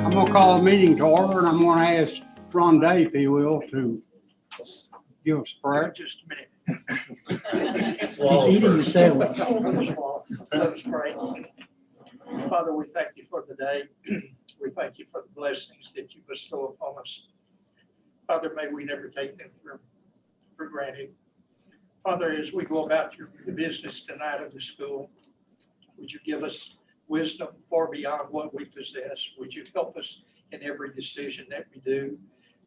I'm gonna call the meeting to order, and I'm gonna ask Ron Day, if he will, to give us a prayer. Just a minute. Swallow Eating first. your sandwich. Let us pray. Father, we thank you for the day. We thank you for the blessings that you bestow upon us. Father, may we never take them for granted. Father, as we go about the business tonight of the school, would you give us wisdom far beyond what we possess? Would you help us in every decision that we do,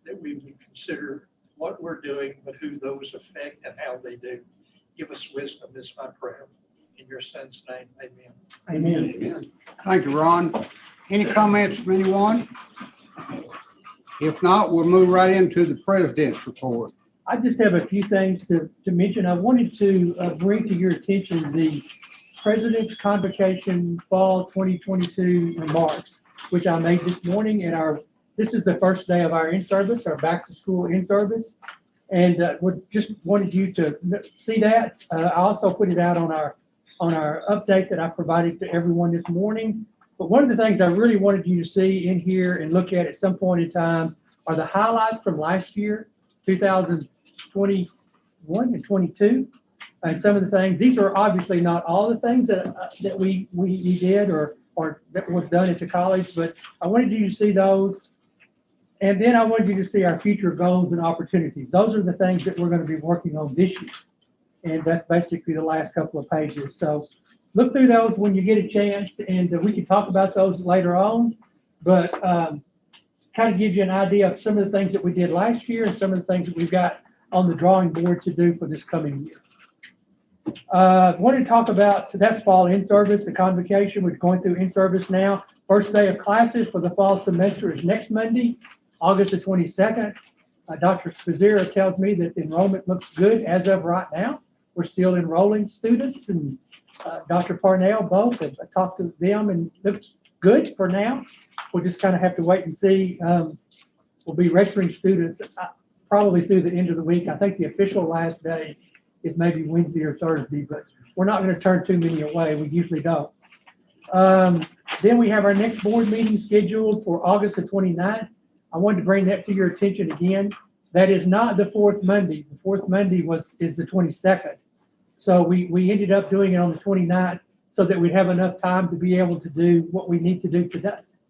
that we would consider what we're doing, but who those affect and how they do? Give us wisdom is my prayer. In your son's name, amen. Amen. Thank you, Ron. Any comments from anyone? If not, we'll move right into the president's report. I just have a few things to mention. I wanted to bring to your attention the President's Convocation Fall 2022 remarks, which I made this morning at this is the first day of our in-service, our back-to-school in-service. And just wanted you to see that. I also put it out on our update that I provided to everyone this morning. But one of the things I really wanted you to see in here and look at some point in time are the highlights from last year, 2021 and 22. And some of the things, these are obviously not all the things that we did or that was done at the college, but I wanted you to see those. And then I wanted you to see our future goals and opportunities. Those are the things that we're going to be working on this year. And that's basically the last couple of pages. So look through those when you get a chance, and we can talk about those later on. But kind of gives you an idea of some of the things that we did last year and some of the things that we've got on the drawing board to do for this coming year. I wanted to talk about, that's fall in-service, the convocation. We're going through in-service now. First day of classes for the fall semester is next Monday, August the 22nd. Dr. Spazira tells me that the enrollment looks good as of right now. We're still enrolling students, and Dr. Parnell both. I talked to them and it looks good for now. We'll just kind of have to wait and see. We'll be registering students probably through the end of the week. I think the official last day is maybe Wednesday or Thursday, but we're not going to turn too many away. We usually don't. Then we have our next board meeting scheduled for August the 29th. I wanted to bring that to your attention again. That is not the fourth Monday. The fourth Monday is the 22nd. So we ended up doing it on the 29th so that we'd have enough time to be able to do what we need to do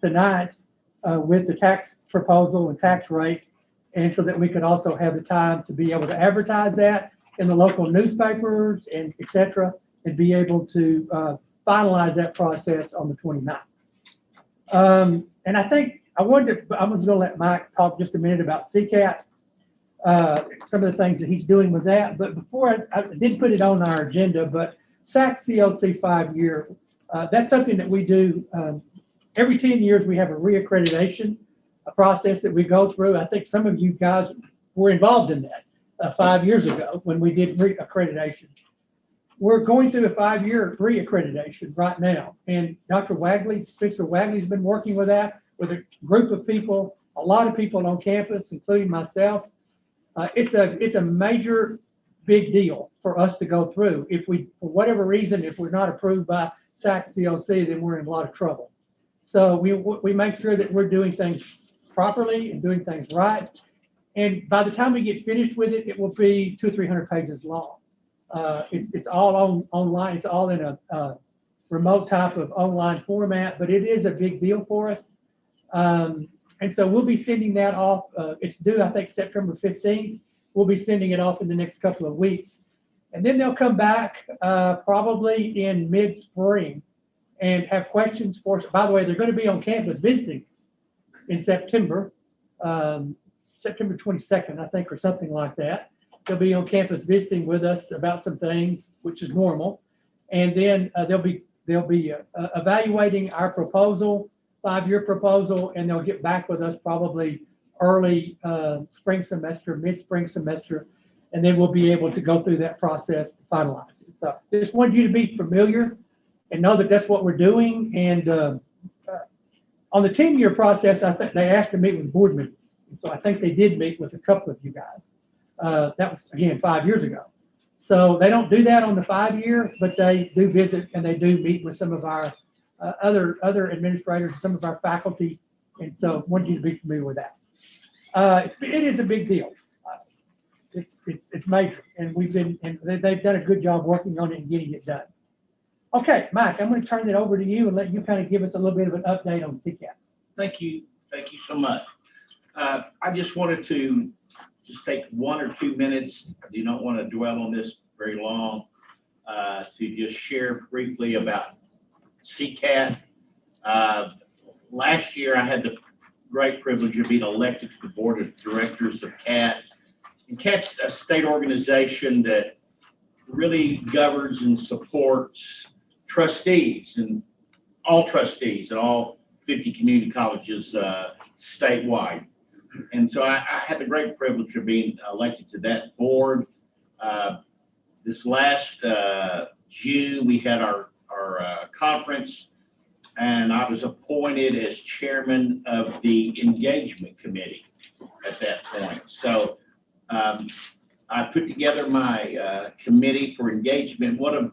tonight with the tax proposal and tax rate, and so that we could also have the time to be able to advertise that in the local newspapers and et cetera, and be able to finalize that process on the 29th. And I think I was going to let Mike talk just a minute about CCAT, some of the things that he's doing with that. But before I did put it on our agenda, but SAC CLC 5-year, that's something that we do every 10 years. We have a reaccreditation, a process that we go through. I think some of you guys were involved in that 5 years ago when we did reaccreditation. We're going through a 5-year reaccreditation right now. And Dr. Spencer Wagley's been working with that with a group of people, a lot of people on campus, including myself. It's a major big deal for us to go through. If we, for whatever reason, if we're not approved by SAC CLC, then we're in a lot of trouble. So we make sure that we're doing things properly and doing things right. And by the time we get finished with it, it will be 200 or 300 pages long. It's all online. It's all in a remote type of online format, but it is a big deal for us. And so we'll be sending that off. It's due, I think, September 15th. We'll be sending it off in the next couple of weeks. And then they'll come back probably in mid-spring and have questions for us. By the way, they're going to be on campus visiting in September, September 22nd, I think, or something like that. They'll be on campus visiting with us about some things, which is normal. And then they'll be evaluating our proposal, 5-year proposal, and they'll get back with us probably early spring semester, mid-spring semester, and then we'll be able to go through that process to finalize it. So just wanted you to be familiar and know that that's what we're doing. And on the 10-year process, I think they asked to meet with board members. So I think they did meet with a couple of you guys. That was, again, 5 years ago. So they don't do that on the 5-year, but they do visit and they do meet with some of our other administrators, some of our faculty And so wanted you to be familiar with that. It is a big deal. It's major, and they've done a good job working on it and getting it done. Okay, Mike, I'm gonna turn it over to you and let you kind of give us a little bit of an update on CCAP. Thank you so much. I just wanted to just take 1 or 2 minutes. I do not want to dwell on this very long, to just share briefly about CCAT. Last year, I had the great privilege of being elected to the board of directors of CAT. And CAT's a state organization that really governs and supports trustees and all trustees at all 50 community colleges statewide. And so I had the great privilege of being elected to that board. This last June, we had our conference, and I was appointed as chairman of the engagement committee at that point. So I put together my committee for engagement. One of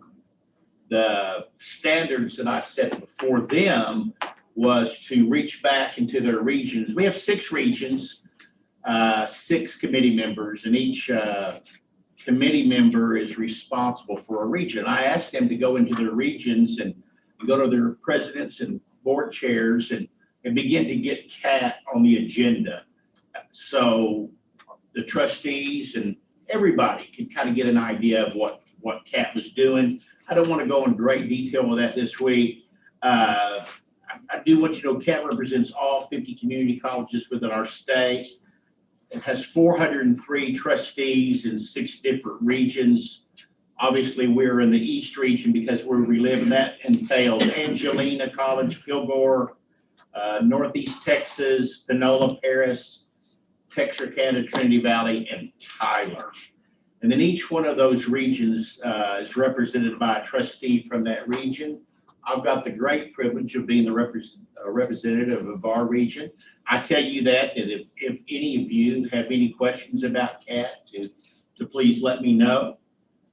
the standards that I set before them was to reach back into their regions. We have 6 regions, 6 committee members, and each committee member is responsible for a region. I asked them to go into their regions and go to their presidents and board chairs and begin to get CAT on the agenda. So the trustees and everybody can kind of get an idea of what CAT was doing. I don't want to go in great detail with that this week. I do want you to know CAT represents all 50 community colleges within our state. It has 403 trustees in 6 different regions. Obviously, we're in the East region because where we live, and that entails Angelina College, Kilgore, Northeast Texas, Panola, Paris, Texarkana, Trinity Valley, and Tyler. And then each one of those regions is represented by a trustee from that region. I've got the great privilege of being the representative of our region. I tell you that if any of you have any questions about CAT, to please let me know.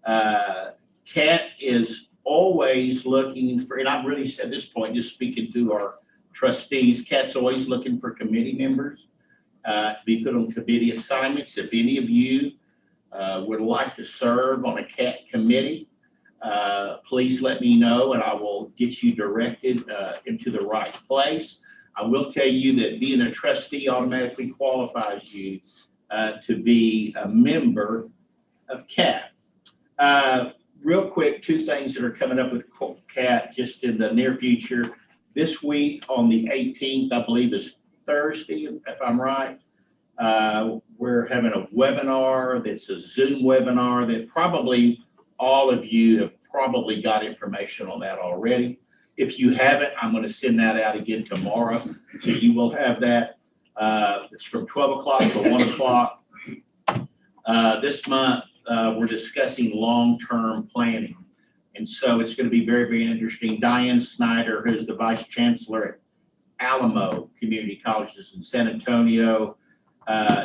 CAT is always looking for, and I'm really at this point just speaking to our trustees, CAT's always looking for committee members to be put on committee assignments. If any of you would like to serve on a CAT committee, please let me know and I will get you directed into the right place. I will tell you that being a trustee automatically qualifies you to be a member of CAT. Real quick, 2 things that are coming up with CAT just in the near future. This week on the 18th, I believe is Thursday, if I'm right, we're having a webinar that's a Zoom webinar that probably all of you have probably got information on that already. If you haven't, I'm going to send that out again tomorrow. So you will have that. It's from 12 o'clock to 1 o'clock. This month, we're discussing long-term planning. And so it's going to be very, very interesting. Diane Snyder, who's the vice chancellor at Alamo Community Colleges in San Antonio,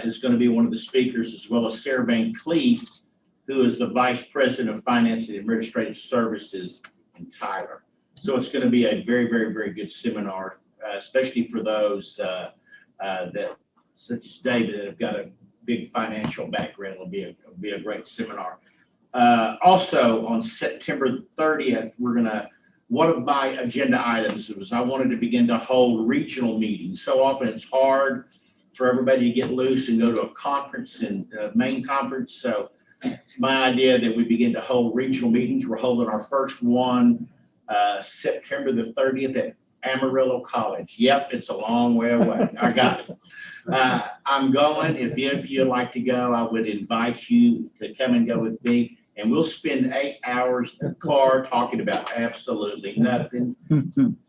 is going to be one of the speakers, as well as Sarah Van Cleef, who is the vice president of finance and administrative services in Tyler. So it's going to be a very, very, very good seminar, especially for those that, such as David, that have got a big financial background. It'll be a great seminar. Also on September 30th, one of my agenda items was I wanted to begin to hold regional meetings. So often it's hard for everybody to get loose and go to a conference and main conference. So it's my idea that we begin to hold regional meetings. We're holding our first one September the 30th at Amarillo College. Yep, it's a long way away. I got it. I'm going. If you'd like to go, I would invite you to come and go with me. And we'll spend 8 hours in the car talking about absolutely nothing.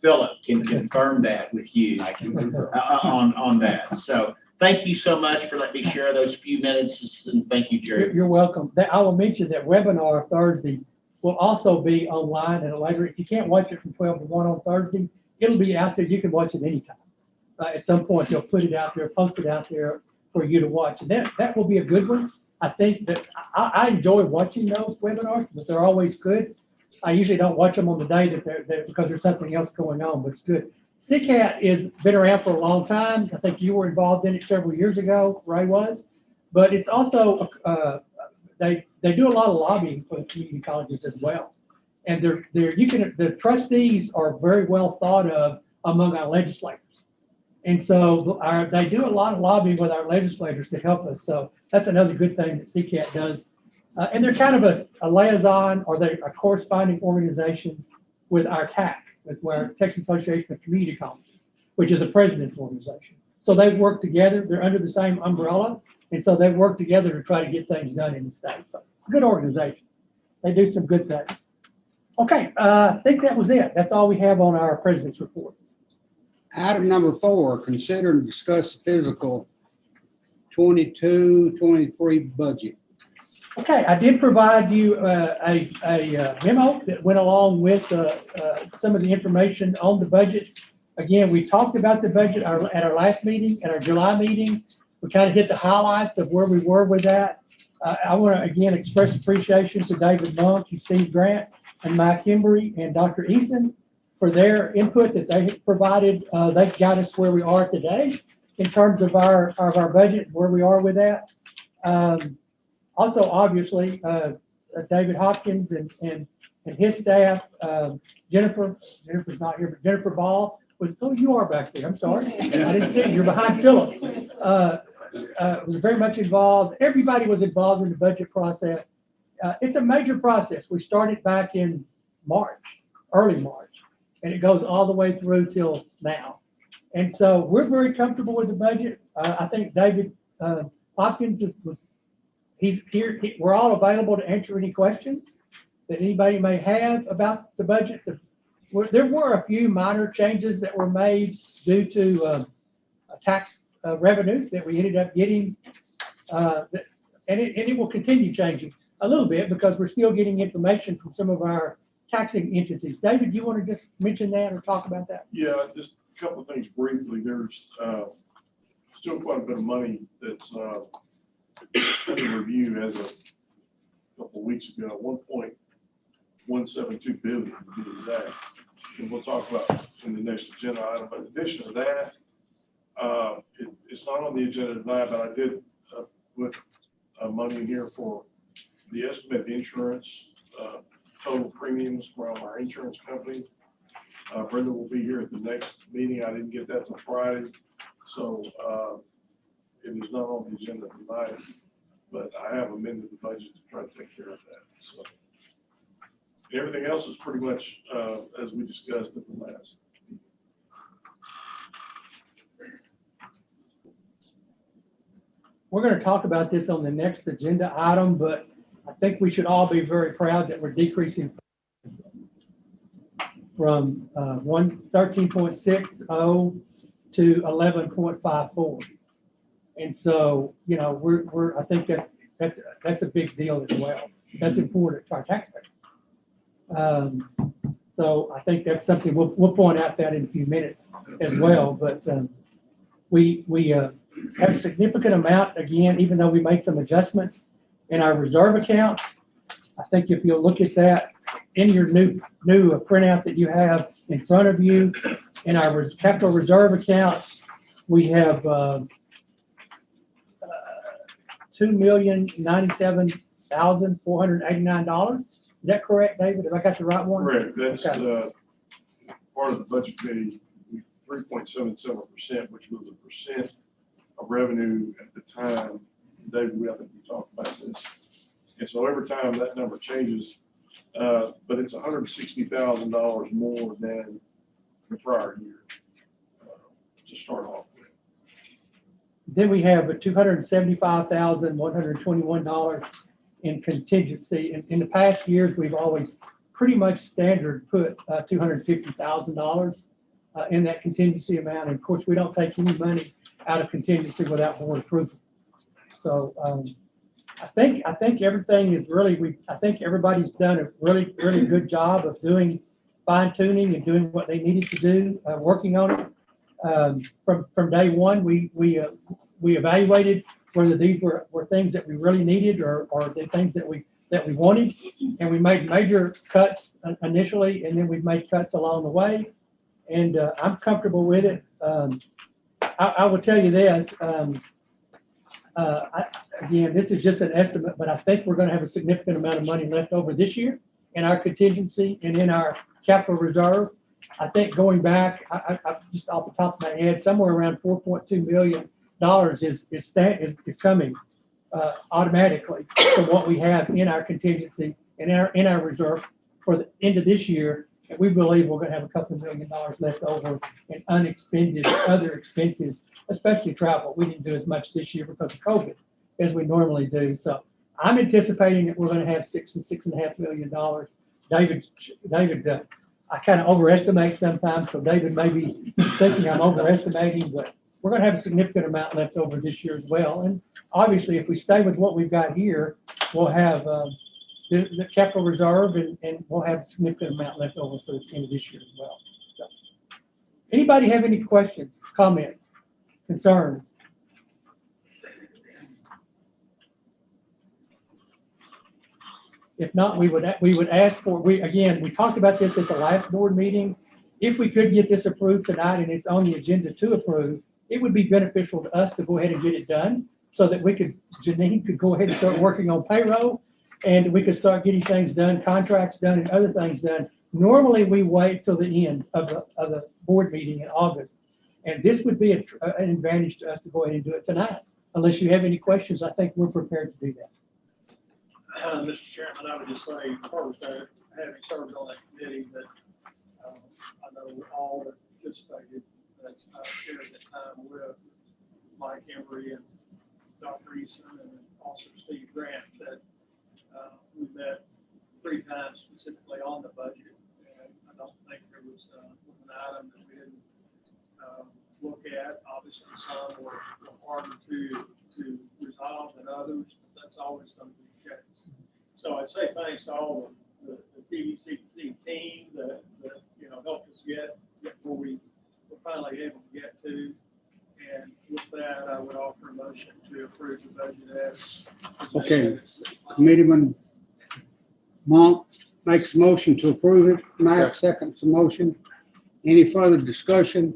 Philip can confirm that with you on that. So thank you so much for letting me share those few minutes. And thank you, Jerry. You're welcome. I will mention that webinar Thursday will also be online and later. If you can't watch it from 12 to 1 on Thursday, it'll be out there. You can watch it anytime. At some point, they'll put it out there, post it out there for you to watch. And that will be a good one. I think that I enjoy watching those webinars, but they're always good. I usually don't watch them on the day that they're because there's something else going on, but it's good. CCAT has been around for a long time. I think you were involved in it several years ago, Ray was. But it's also, they do a lot of lobbying for the community colleges as well. And the trustees are very well thought of among our legislators. And so they do a lot of lobbying with our legislators to help us. So that's another good thing that CCAT does. And they're kind of a liaison, or they're a corresponding organization with our TAC, with our Texas Association of Community Colleges, which is a president's organization. So they work together. They're under the same umbrella. And so they work together to try to get things done in the state. So it's a good organization. They do some good things. Okay, I think that was it. That's all we have on our president's report. Item number 4, consider and discuss the fiscal 22-23 budget. Okay, I did provide you a memo that went along with some of the information on the budget. Again, we talked about the budget at our last meeting, at our July meeting. We kind of hit the highlights of where we were with that. I want to again express appreciation to David Monk and Steve Grant and Mike Embry and Dr. Eason for their input that they provided. They got us where we are today in terms of our budget, where we are with that. Also, obviously, David Hopkins and his staff, Jennifer's not here, but Jennifer Ball you are back there, I'm sorry. I didn't see you, you're behind Philip. Was very much involved. Everybody was involved in the budget process. It's a major process. We started back in March, early March, and it goes all the way through till now. And so we're very comfortable with the budget. I think David Hopkins he's here. We're all available to answer any questions that anybody may have about the budget. There were a few minor changes that were made due to tax revenues that we ended up getting, and it will continue changing a little bit because we're still getting information from some of our taxing entities. David, you want to just mention that or talk about that? Yeah, just a couple of things briefly. There's still quite a bit of money that's under review as of a couple of weeks ago, 1.172 billion to be exact. And we'll talk about in the next agenda item. But in addition to that, it's not on the agenda tonight, but I did put money in here for the estimated insurance total premiums from our insurance company. Brenda will be here at the next meeting. I didn't get that till Friday, so it is not on the agenda tonight, but I have amended the budget to try to take care of that. So everything else is pretty much as we discussed at the last. We're going to talk about this on the next agenda item, but I think we should all be very proud that we're decreasing from 13.60 to 11.54. And so, you know, I think that's a big deal as well. That's important to our taxpayers. So I think that's something we'll point out that in a few minutes as well. But we have a significant amount, again, even though we made some adjustments in our reserve account. I think if you'll look at that in your new printout that you have in front of you, in our capital reserve account, we have $2,097,489. Is that correct, David? Have I got the right one? Correct. That's okay. Part of the budget committee, 3.77%, which was a percent of revenue at the time. David, I think we talked about this. And so every time that number changes, but it's $160,000 more than the prior year to start off with. Then we have a $275,121 in contingency. In the past years, we've always pretty much standard put $250,000 in that contingency amount. And of course, we don't take any money out of contingency without board approval. So I think everything is really, I think everybody's done a really good job of doing fine tuning and doing what they needed to do, working on it. From day one, we evaluated whether these were things that we really needed or the things that we wanted, and we made major cuts initially, and then we've made cuts along the way. and I'm comfortable with it. I will tell you this, again, this is just an estimate, but I think we're gonna have a significant amount of money left over this year in our contingency and in our capital reserve. I think going back, I just off the top of my head, somewhere around $4.2 million is coming automatically from what we have in our contingency and in our reserve for the end of this year. And we believe we're gonna have a couple of $1 million left over in unexpended other expenses, especially travel. We didn't do as much this year because of COVID as we normally do. So I'm anticipating that we're gonna have $6.5 million. David, I kind of overestimate sometimes, so David may be thinking I'm overestimating, but we're gonna have a significant amount left over this year as well. And obviously, if we stay with what we've got here, we'll have the capital reserve and we'll have a significant amount left over for the end of this year as well. So, anybody have any questions, comments, concerns? If not, we would ask for, we talked about this at the last board meeting. If we could get this approved tonight and it's on the agenda to approve, it would be beneficial to us to go ahead and get it done so that Janine could go ahead and start working on payroll and we could start getting things done, contracts done and other things done. Normally we wait till the end of the board meeting in August. And this would be an advantage to us to go ahead and do it tonight. Unless you have any questions, I think we're prepared to do that. Mr. Chairman, I would just say first, having served on that committee, that I know all that participated, that I shared that time with Mike Embry and Dr. Eason and also Steve Grant, that we met 3 times specifically on the budget. And I don't think there was an item that we didn't look at. Obviously, some were harder to resolve than others, but that's always going to be the case. So I'd say thanks to all the TVCC team that helped us get where we were finally able to get to. And with that, I would offer a motion to approve the budget as Okay. Committeeman Monk makes a motion to approve it. Max seconds the motion. Any further discussion?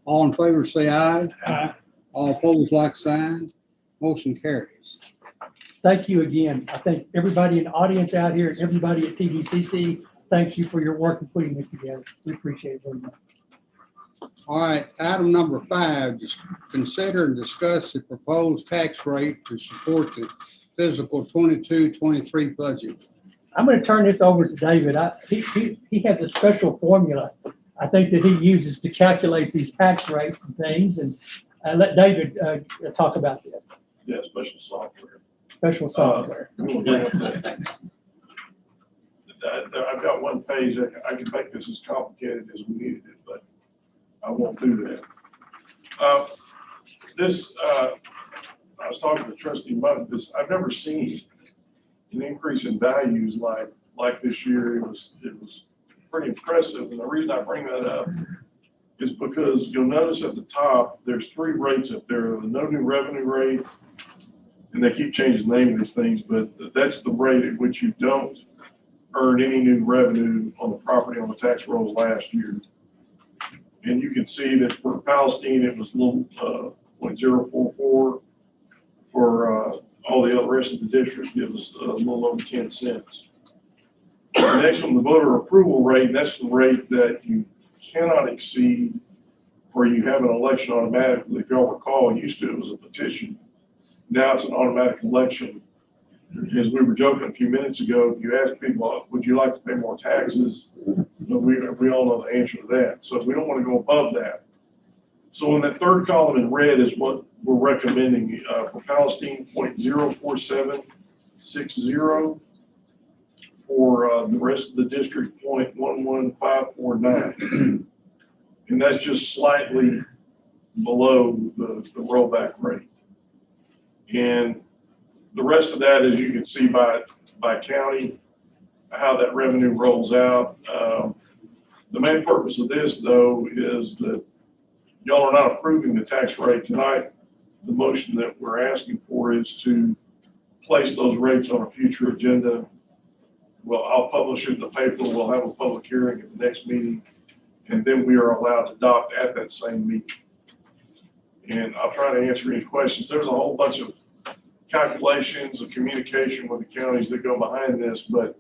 All in favor say aye. Aye. All opposed, like sign. Motion carries. Thank you again. I think everybody in the audience out here, everybody at TVCC, thanks you for your work in putting this together. We appreciate it very much. All right, item number 5, just consider and discuss the proposed tax rate to support the fiscal 22-23 budget. I'm going to turn this over to David. He has a special formula, I think, that he uses to calculate these tax rates and things. And let David talk about this. Yeah, special software. Special software. We'll bring up that. I've got one page. I can make this as complicated as we needed it, but I won't do that. I was talking to Trustee Mudd. I've never seen an increase in values like this year. It was pretty impressive. And the reason I bring that up is because you'll notice at the top, there's 3 rates up there: the no new revenue rate, and they keep changing the name of these things, but that's the rate at which you don't earn any new revenue on the property on the tax rolls last year. And you can see that for Palestine, it was a little 0.044. For all the other rest of the district, it was a little over 10 cents. The next one, the voter approval rate, that's the rate that you cannot exceed where you have an election automatically. If y'all recall, used to it was a petition. Now it's an automatic election. As we were joking a few minutes ago, if you ask people, would you like to pay more taxes? We all know the answer to that. So we don't want to go above that. So in that third column in red is what we're recommending for Palestine, 0.04760. For the rest of the district, 0.11549. And that's just slightly below the rollback rate. And the rest of that, as you can see by county, how that revenue rolls out. The main purpose of this, though, is that y'all are not approving the tax rate tonight. The motion that we're asking for is to place those rates on a future agenda. Well, I'll publish it in the paper. We'll have a public hearing at the next meeting, and then we are allowed to adopt at that same meeting. And I'll try to answer any questions. There's a whole bunch of calculations of communication with the counties that go behind this, but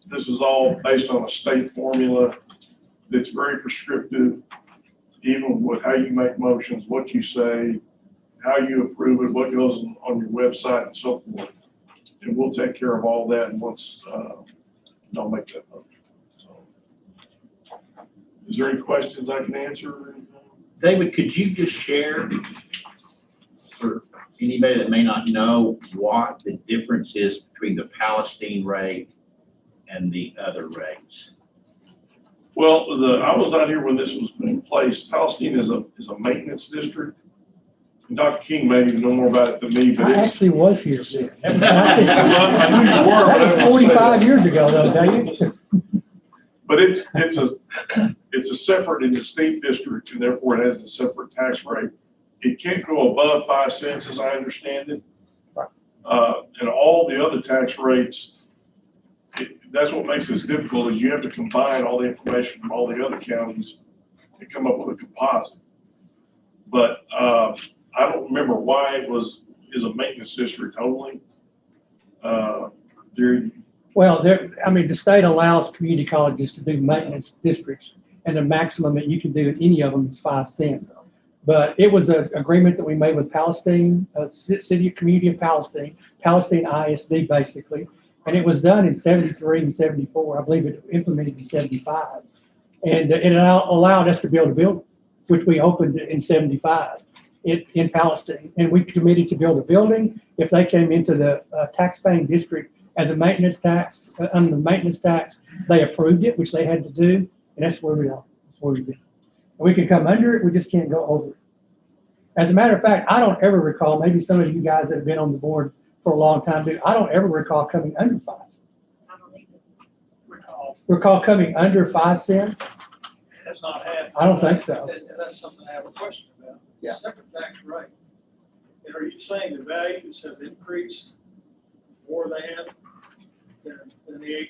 this is all based on a state formula that's very prescriptive, even with how you make motions, what you say, how you approve it, what goes on your website and so forth. And we'll take care of all that once I'll make that motion. So, is there any questions I can answer? David, could you just share for anybody that may not know what the difference is between the Palestine rate and the other rates? Well, I was not here when this was in place. Palestine is a maintenance district. And Dr. King may even know more about it than me, but I it's. actually was here then. I knew you were, but I That was didn't say 45 that. years ago though, David. But it's a separate and distinct district, and therefore it has a separate tax rate. It can't go above 5 cents, as I understand it. And all the other tax rates, that's what makes this difficult, is you have to combine all the information from all the other counties and come up with a composite. But I don't remember why it is a maintenance district only. Well, the state allows community colleges to do maintenance districts, and the maximum that you can do in any of them is 5 cents. But it was an agreement that we made with Palestine, City Community of Palestine ISD basically, and it was done in 73 and 74. I believe it implemented in 75. And it allowed us to build a building, which we opened in 75 in Palestine. And we committed to build a building. If they came into the tax-paying district as a maintenance tax, under the maintenance tax, they approved it, which they had to do, and that's where we are. That's where we've been. We can come under it, we just can't go over it. As a matter of fact, I don't ever recall, maybe some of you guys that have been on the board for a long time do, I don't ever recall coming under 5. Recall coming under 5 cents? Has not happened. I don't think so. And that's something I have a question about. Yeah. Separate tax rate. And are you saying the values have increased more than the 8%,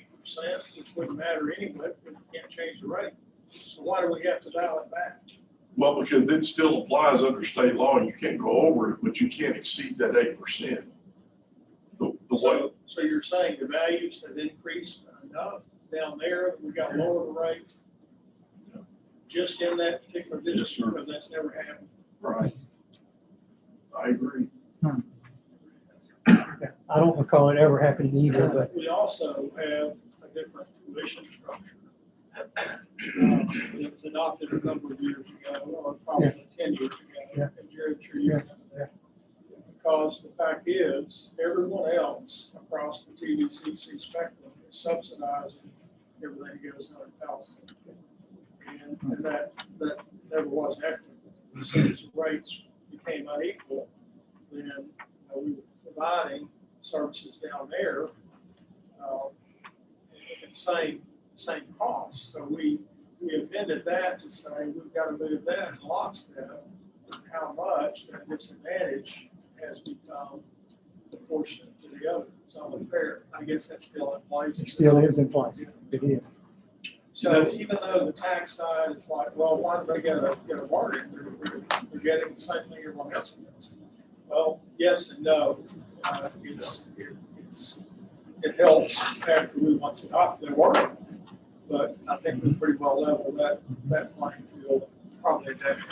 which wouldn't matter anyway, but you can't change the rate? So why do we have to dial it back? Well, because it still applies under state law, and you can't go over it, but you can't exceed that 8%. The way, So you're saying the values have increased enough down there, that we got to lower the rate just in that particular Yes, district, sir. because that's never happened? right. I agree. I don't recall it ever happening either, but We also have a different tuition structure. It was adopted a number of years ago, or probably 10 years ago. Yeah. And Jared, sure you remember that. Because the fact is, everyone else across the TVCC spectrum is subsidizing everything that goes on in Palestine. And that never was equitable. So as the rates became unequal, then we were providing services down there at the same cost. So we amended that to say we've got to move that in lockstep. How much that disadvantage has become proportionate to the other. It's only fair. I guess that's still in place. it still is in place. It is. So even though the tax side is like, well, why do they get a bargain? They're getting the same thing everyone else gets. Well, yes and no. It helps after we want to adopt their work, but I think we pretty well level that playing field probably a decade.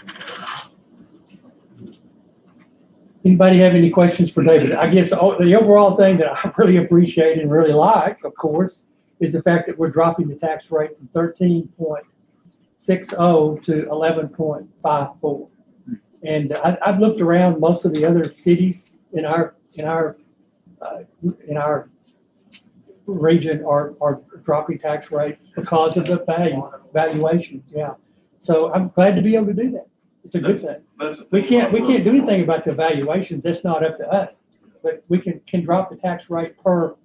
Anybody have any questions for David? I guess the overall thing that I really appreciate and really like, of course, is the fact that we're dropping the tax rate from 13.60 to 11.54. And I've looked around most of the other cities in our region are dropping tax rates because of the valuation. Yeah. So I'm glad to be able to do that. It's a good thing. We can't do anything about the valuations. That's not up to us. But we can drop the tax rate per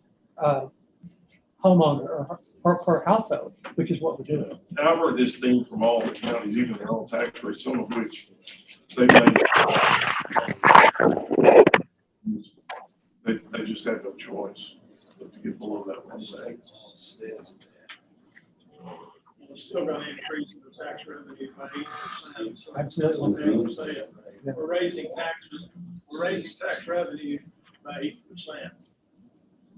homeowner or per household, which is what we're doing. And I've heard this theme from all the counties, even their own tax rates, some of which they just have no choice but to get below that 1 cent. we're still gonna increase the tax revenue by 8%. So Absolutely. that's what I'm saying. We're raising tax revenue by 8%,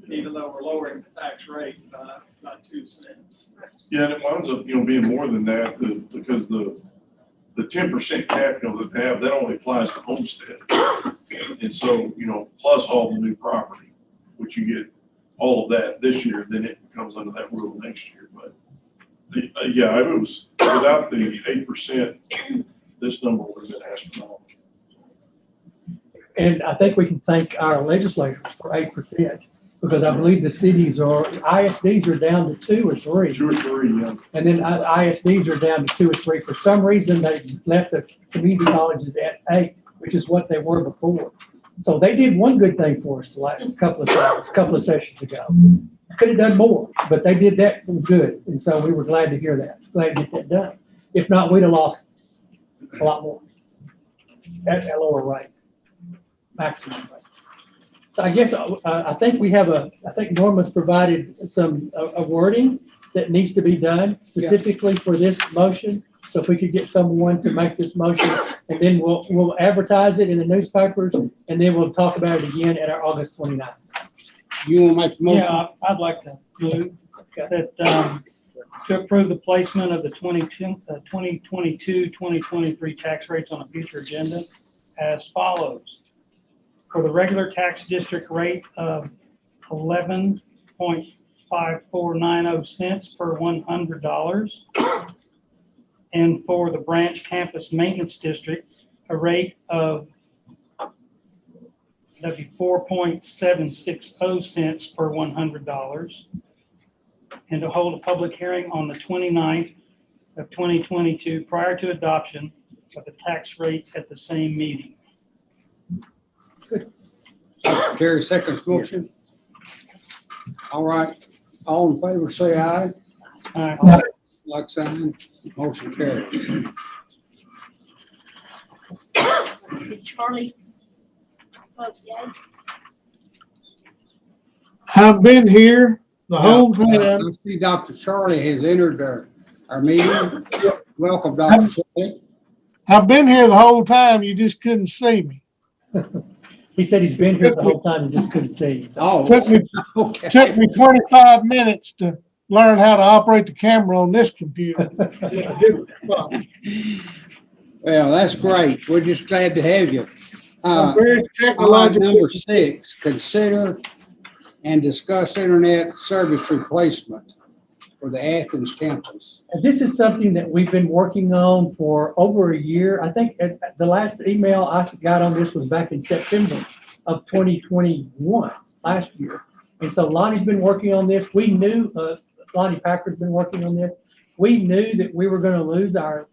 even though we're lowering the tax rate by 2 cents. Yeah, and it winds up, being more than that, because the 10% cap, that they have, that only applies to homestead. And so, plus all the new property, which you get all of that this year, then it comes under that rule next year. But yeah, if it was without the 8%, this number would have been astronomical. And I think we can thank our legislators for 8%, because I believe the cities ISDs are down to 2 or 3. 2 or 3, yeah. And then ISDs are down to 2 or 3. For some reason, they left the community colleges at 8, which is what they were before. So they did one good thing for us like a couple of sessions ago. Could have done more, but they did that. It was good. And so we were glad to hear that, glad to get that done. If not, we'd have lost a lot more at a lower rate, maximum rate. So I guess, I think I think Norma's provided some wording that needs to be done specifically for this motion. So if we could get someone to make this motion, and then we'll advertise it in the newspapers, and then we'll talk about it again at our August 29th. You want to make the motion? Yeah, I'd like to move that, to approve the placement of the 2022, 2023 tax rates on a future agenda as follows. For the regular tax district rate of 11.5490 cents per $100. And for the branch campus maintenance district, a rate of 4.760 cents per $100. And to hold a public hearing on the 29th of 2022 prior to adoption of the tax rates at the same meeting. Terry seconds motion. All right, all in favor, say aye. Aye. Like sign, motion carried. Did Charlie vote yay? I've been here the whole I time. see Dr. Charlie has entered our meeting. Welcome, Dr. Charlie. I've been here the whole time. You just couldn't see me. He said he's been here the whole time and just couldn't see you. Oh, Took me okay. 25 minutes to learn how to operate the camera on this computer. Well, that's great. We're just glad to have you. I'm very All right, technological. number 6, consider and discuss internet service replacement for the Athens campus. And this is something that we've been working on for over a year. I think the last email I got on this was back in September of 2021, last year. And so Lonnie's been working on this. We knew, Lonnie Packer's been working on this. We knew that we were going to lose our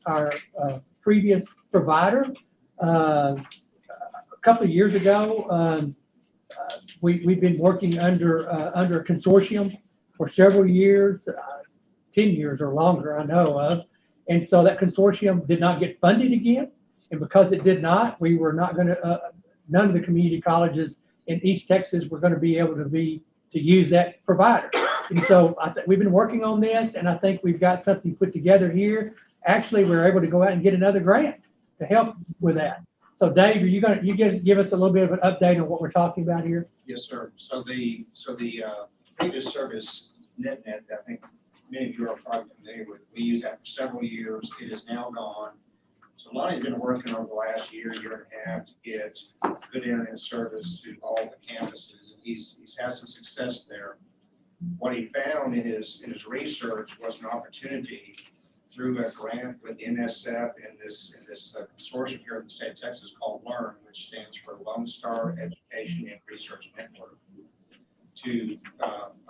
previous provider. A couple of years ago, we've been working under a consortium for several years, 10 years or longer, I know of. And so that consortium did not get funded again. And because it did not, we were not going to, none of the community colleges in East Texas were going to be able to use that provider. And so we've been working on this, and I think we've got something put together here. Actually, we're able to go out and get another grant to help with that. So Dave, you guys give us a little bit of an update on what we're talking about here? Yes, sir. So the previous service, NetNet, I think many of you are probably familiar with, we used that for several years. It is now gone. So Lonnie's been working over the last year and a half to get good internet service to all the campuses, and he's had some success there. What he found in his research was an opportunity through a grant with NSF and this consortium here in the state of Texas called LEARN, which stands for Lone Star Education and Research Network, to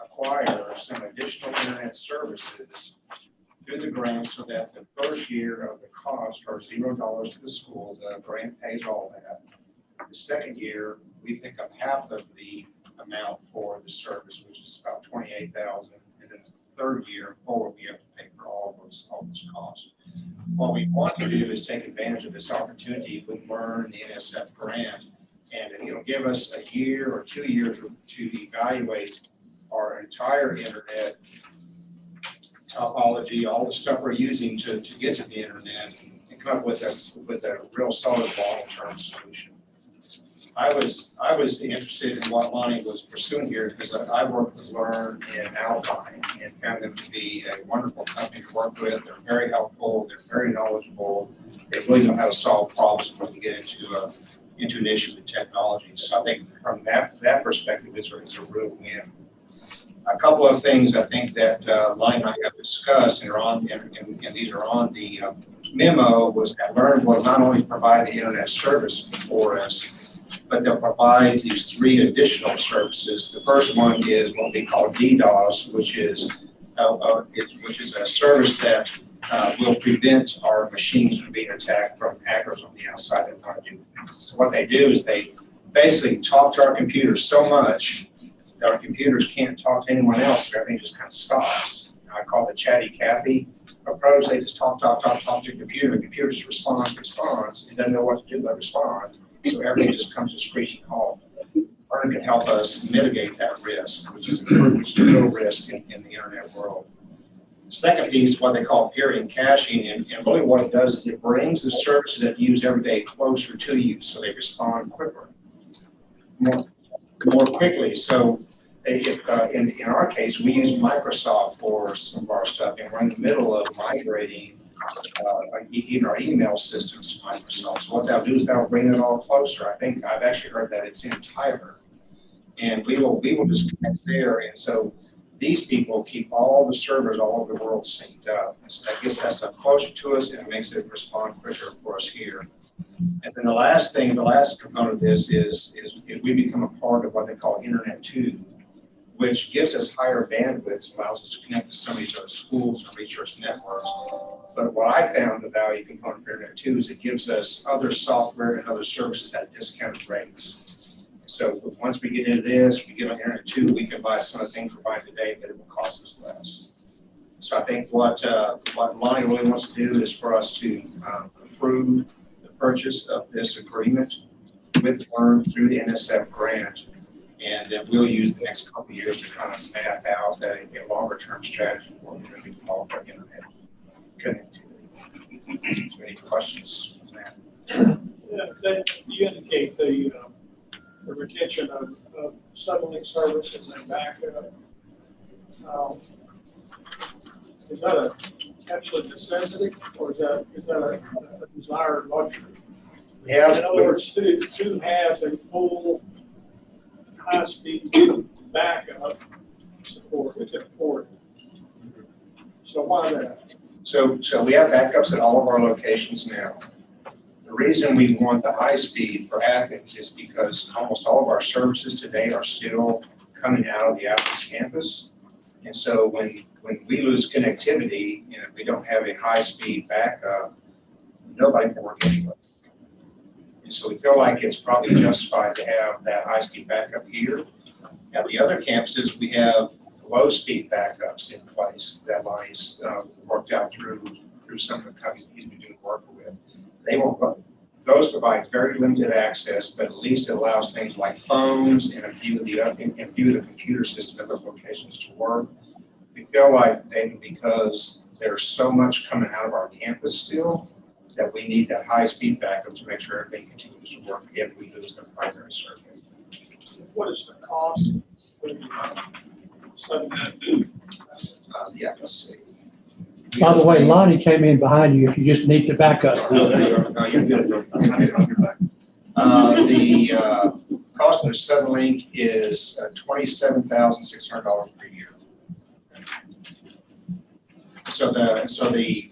acquire some additional internet services through the grant so that the first year of the cost are $0 to the school. The grant pays all that. The second year, we pick up half of the amount for the service, which is about $28,000, and then the third year forward, we have to pay for all those costs. What we want to do is take advantage of this opportunity with LEARN, the NSF grant, and it'll give us a year or 2 years to evaluate our entire internet topology, all the stuff we're using to get to the internet, and come up with a real solid long-term solution. I was interested in what Lonnie was pursuing here because I worked with Learn and Alpine and found them to be a wonderful company to work with. They're very helpful. They're very knowledgeable. They really know how to solve problems when you get into an issue with technology. So I think from that perspective, it's a real win. A couple of things I think that Lonnie and I have discussed and these are on the memo was that Learn will not only provide the internet service for us, but they'll provide these 3 additional services. The first one is what we call DDoS, which is a service that will prevent our machines from being attacked from hackers on the outside that want to do things. So what they do is they basically talk to our computers so much that our computers can't talk to anyone else, so everything just kind of stops. I call it the chatty Cathy approach. They just talk to the computer. The computer just responds. It doesn't know what to do but respond. So everything just comes to screeching halt. Learn can help us mitigate that risk, which is a real risk in the internet world. The second piece, what they call Purine Caching, and really what it does is it brings the services that you use every day closer to you, so they respond quicker, more quickly. So in our case, we use Microsoft for some of our stuff, and we're in the middle of migrating even our email systems to Microsoft. So what that'll do is that'll bring it all closer. I think I've actually heard that it's in Tyler, and we will just connect there. And so these people keep all the servers all over the world synced up. And so that gets that stuff closer to us, and it makes it respond quicker for us here. And then the last component of this is we become a part of what they call Internet 2, which gives us higher bandwidth, allows us to connect to some of these other schools and research networks. But what I found the value component for Internet 2 is it gives us other software and other services at discounted rates. So once we get into this, we get on Internet 2, we can buy some of the things we're buying today, but it will cost us less. So I think what Lonnie really wants to do is for us to approve the purchase of this agreement with Learn through the NSF grant. And then we'll use the next couple of years to kind of map out a longer-term strategy for what we're going to be called for internet connectivity. So any questions on that? Yeah, you indicate the retention of submarine services and backup. Is that a absolute necessity, or is that a desired luxury? Yeah. In other words, who has a full high-speed backup support? It's important. So why that? So we have backups at all of our locations now. The reason we want the high speed for Athens is because almost all of our services today are still coming out of the Athens campus. And so when we lose connectivity and if we don't have a high speed backup, nobody can work anyway. And so we feel like it's probably justified to have that high speed backup here. At the other campuses, we have low speed backups in place that Lonnie's worked out through some of the companies that he's been doing work with. Those provide very limited access, but at least it allows things like phones and a few of the computer systems at those locations to work. We feel like because there's so much coming out of our campus still, that we need that high speed backup to make sure everything continues to work if we lose the primary service. What is the cost? Yeah, let's see. By the way, Lonnie came in behind you if you just need to back up. No, there you are. No, you're good. The cost of the Suddenlink is $27,600 per year. So the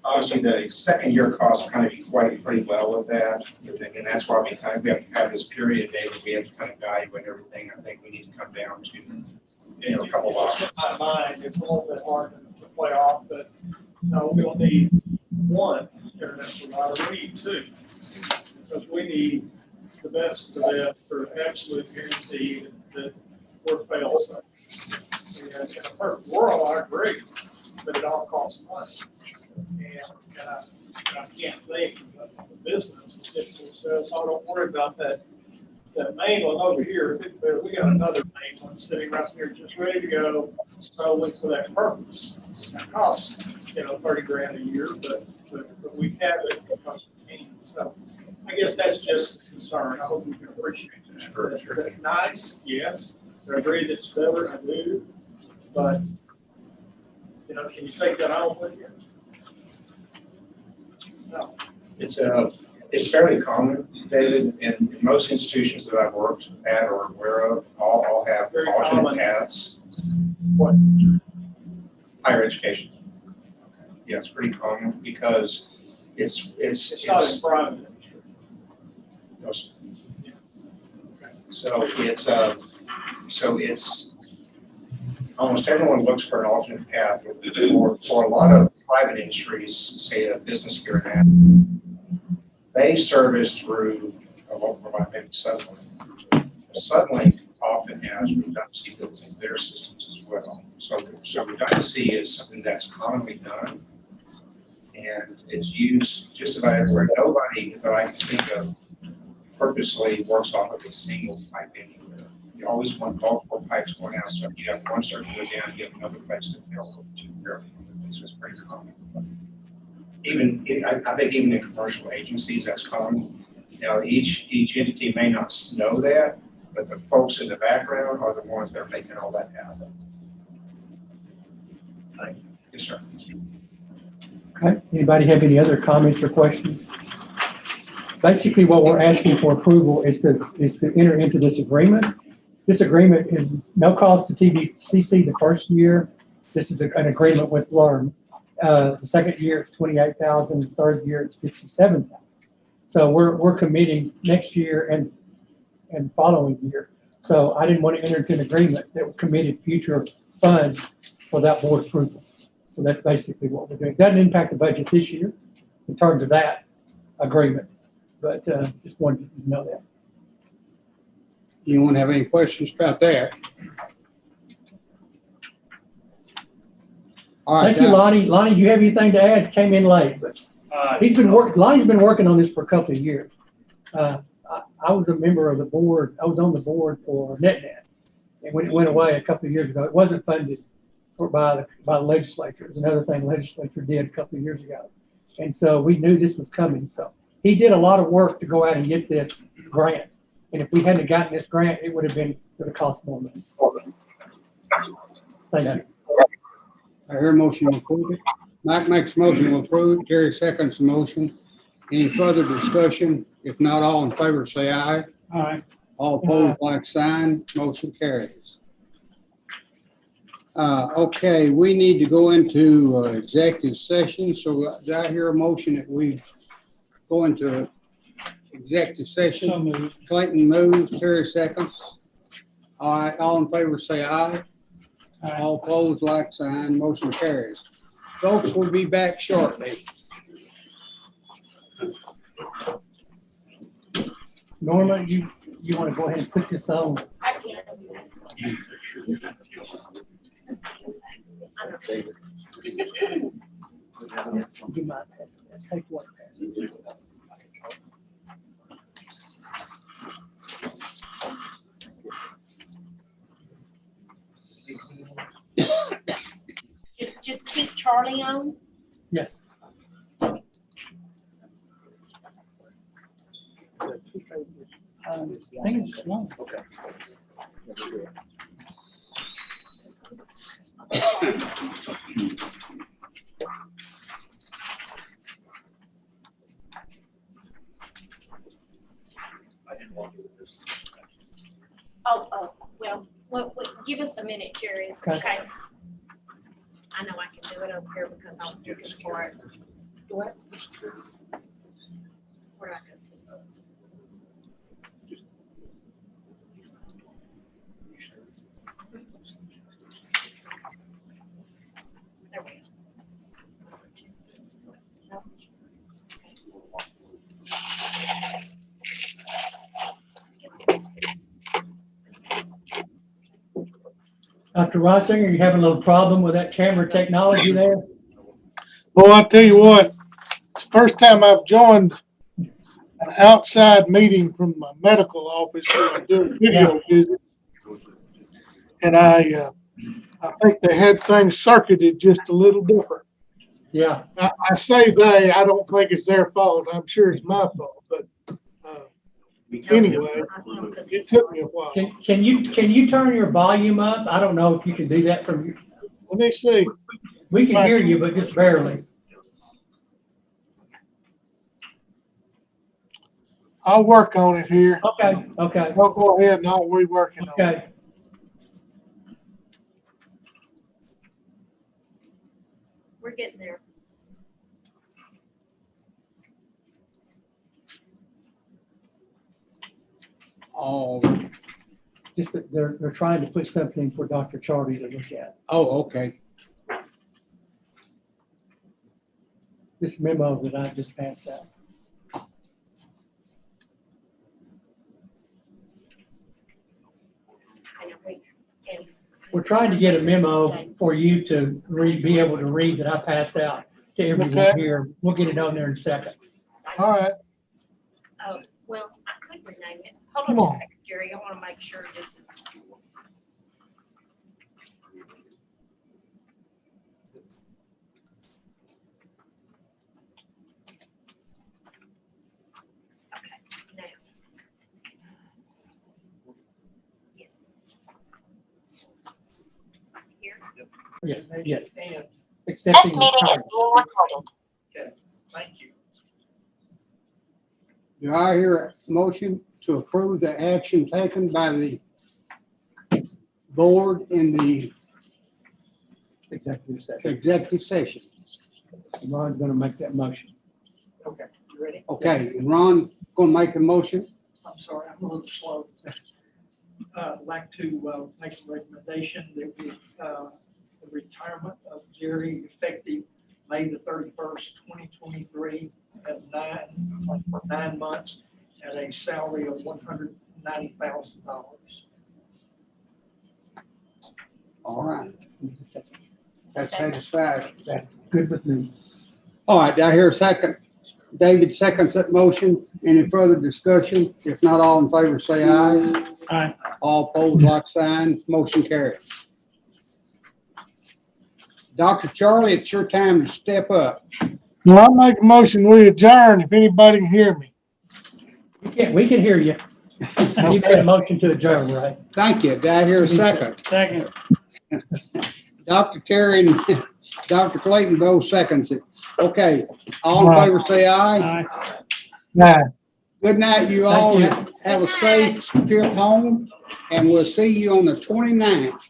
obviously the second year costs kind of equate pretty well with that, and that's why we have to have this period day where we have to kind of evaluate everything. I think we need to come down to a couple of It's in my mind, it's a little bit hard to play off, but no, we don't need one internet provider, we need two. Because we need the best of the best for absolute guarantee that we're fail-safe. And in a perfect world, I agree, but it all costs money. And I can't think of the business that says, so I don't worry about that main one over here. We got another main one sitting right there, just ready to go. solely for that purpose. It costs, $30,000 a year, but we have it because we can. So I guess that's just a concern. I hope you can appreciate that. Sure. Nice, yes. I agree that it's better, I do. But, can you take that home with you? No. It's fairly common, David, in most institutions that I've worked at or aware of, all have Very alternate common. paths. What? Higher education. Yeah, it's pretty common because It's not in private. So it's almost everyone looks for an alternate path. For a lot of private industries, say a business here in Athens, they service through a local provider, maybe Suddenlink. Suddenlink often has redundancy built into their systems as well. So redundancy is something that's commonly done, and it's used just about everywhere. Nobody that I can think of purposely works off of a single pipe anywhere. You always want multiple pipes going out, so if you have one circuit go down, you have another place to fill to repair. So it's pretty common. I think even in commercial agencies, that's common. Now, each entity may not know that, but the folks in the background are the ones that are making all that happen. Yes, sir. Okay, anybody have any other comments or questions? Basically, what we're asking for approval is to enter into this agreement. This agreement is no cost to TVCC the first year. This is an agreement with Learn. The second year it's $28,000, third year it's $57,000. So we're committing next year and following year. So I didn't want to enter into an agreement that committed future funds without board approval. So that's basically what we're doing. Doesn't impact the budget this year in terms of that agreement, but just wanted you to know that. Anyone have any questions about that? All right. Thank you, Lonnie. Lonnie, do you have anything to add? Came in late, but Lonnie's been working on this for a couple of years. I was a member of the board. I was on the board for NetNet. And when it went away a couple of years ago, it wasn't funded by the legislature. It was another thing the legislature did a couple of years ago. And so we knew this was coming. So he did a lot of work to go out and get this grant. And if we hadn't gotten this grant, it would have cost more money. Thank you. I hear a motion to approve it. Mike makes a motion to approve. Terry seconds the motion. Any further discussion? If not, all in favor say aye. All right. All opposed, like sign. Motion carries. Okay, we need to go into executive session. So did I hear a motion that we go into executive session? So moved. Clayton moves, Terry seconds. All right, all in favor say aye. All right. All opposed, like sign. Motion carries. Folks, we'll be back shortly. Norma, you want to go ahead and put this on? I can't. Do my test. Take one test. Just keep Charlie on. Yes. I think it's long. Well, give us a minute, Jerry. Okay. I know I can do it over here because I was looking for it. What? Where do I go to? There we go. Dr. Rossinger, are you having a little problem with that camera technology there? Well, I tell you what, it's the first time I've joined an outside meeting from my medical office where I'm doing video visits. And I I think they had things circuited just a little different. Yeah, I say they, I don't think it's their fault. I'm sure it's my fault, but, anyway, it took me a while. can you turn your volume up? I don't know if you can do that from your, Let me see. we can hear you, but just barely. I'll work on it here. Okay, okay, I'll go ahead and I'll rework it on it. okay. We're getting there. Oh, Just that they're trying to put something for Dr. Charlie to look at. oh, okay. This memo that I just passed out. I know, and We're trying to get a memo for you to read, be able to read that I passed out to everyone Okay. here. We'll get it on there in a second. All right. Oh, well, I could rename it. Hold Come on a on. second, Jerry. I want to make sure this is. Okay, now. Yes. Here. Yes, yes. And, Accepting the title. okay, thank you. Do I hear a motion to approve the action taken by the board in the Executive session. executive session? Ron's gonna make that motion. Okay, you ready? Okay, and Ron gonna make the motion? I'm sorry, I'm a little slow. I'd like to make a recommendation that we, the retirement of Jerry effective May the 31st, 2023, at for 9 months at a salary of $190,000. All right, that's satisfied. That's good with me. All right, do I hear a second? David seconds that motion. Any further discussion? If not, all in favor, say aye. Aye. All opposed, like sign. Motion carries. Dr. Charlie, it's your time to step up. Well, I'll make a motion, we adjourn if anybody can hear me. We can hear you. You made a motion to adjourn, right? Thank you. Do I hear a second? Second. Dr. Terry and Dr. Clayton both seconds it. Okay, all in favor, say aye. Aye. Nah. Good night, you all. Thank you. Have a safe trip home, and we'll see you on the 29th.